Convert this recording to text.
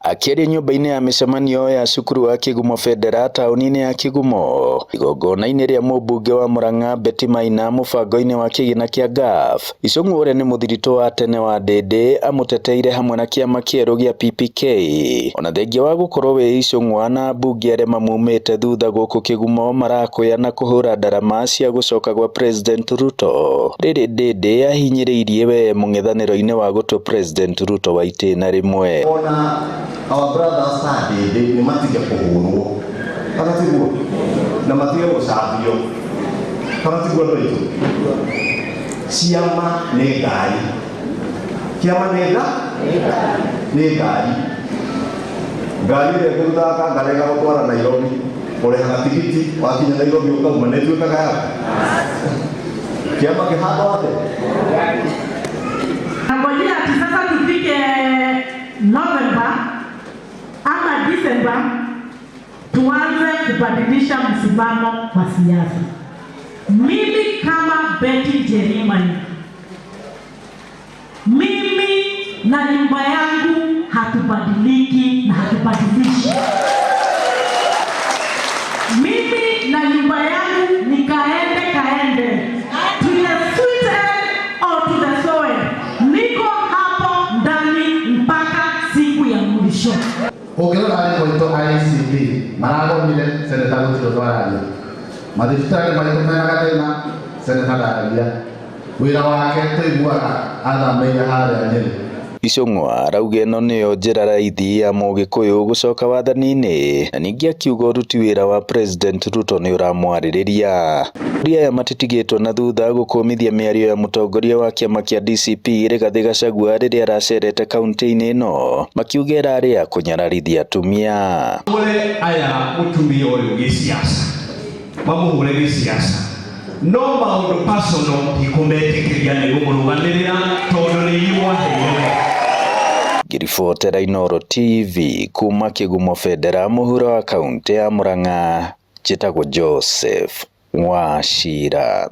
Akĩaria nyũmba-inĩ ya mĩcemanio ya cukuru wa Kĩgumo Federa taũni-inĩ ya Kĩgumo igongona-inĩ rĩa mũmbunge wa Murang'a Betty Maina mũbango-inĩ wa kĩgĩna kĩa GAF, Icũng'wa ũrĩa nĩ mũthiritũ wa tene wa Ndĩndĩ amũteteire hamwe na kĩama kĩerũ gĩa PPK ona thengia wa gũkorwo wĩ Icũng'wa na ambunge arĩa mamumĩte thutha gũkũ Kĩgumo marakũya na kũhũra ndarama cia gũcoka gwa President Ruto. Rĩrĩ Ndĩndĩ ahinyĩrĩirie we mũng'ethanĩro-inĩ wa gũtua President Ruto wa itĩna rĩmwe. Our brothers study, they matige kuhuru. Taratibu na matige gũcambio. Taratibu ndio hizo. Ciama nĩ ngai. Ciama nĩ ngai. Ngai ĩrĩa ĩrutaga ngarega gũtwara Nairobi. Ũrĩhaga tigiti wakinya Nairobi ũkauma nĩ tuĩkaga yaku. Ciama kĩhando atĩ. Ngojea ati sasa tufike November ama December tuanze kubadilisha msimamo wa siasa. Mimi kama Betty Jerimani, mimi na nyumba yangu hatubadiliki na hatubadilishi. Mimi na nyumba yangu ni kaende to the sweet end or to the soil. Niko hapo ndani mpaka siku ya mwisho. Ukirora ari kwito ICB maragomire seneta Gũtirũ Ndwararia mathibitarĩ marĩkũ mena gathĩna seneta ndaragia wĩra wake tũiguaga athamĩire harĩa Nyĩrĩ. Icũng'wa arauga ĩno nĩyo njĩra raithi ya Mũgĩkũyũ gũcoka wathani-inĩ na ningĩ akiuga ũruti wĩra wa President Ruto nĩ ũramwarĩrĩria. Atongoria aya matitigĩtwo na thutha gũkũmithia mĩario ya mũtongoria wa kĩama kĩa DCP Rigathĩ Gachagua rĩrĩa aracerete kaunti-inĩ ĩno makiuga ĩrarĩ ya kũnyararithia atumia. Mũre aya mũtumia ũyũ gĩciaca mamũhũre gĩciaca no maũndũ personal ikũmetĩkĩria nĩ kũmũrũgamĩrĩra tondũ nĩ inyuaheire. Ngĩribotera Inooro TV kuma Kĩgumo Federa mũhuro wa kaunti ya Murang'a, njĩtagwo Joseph Wachira.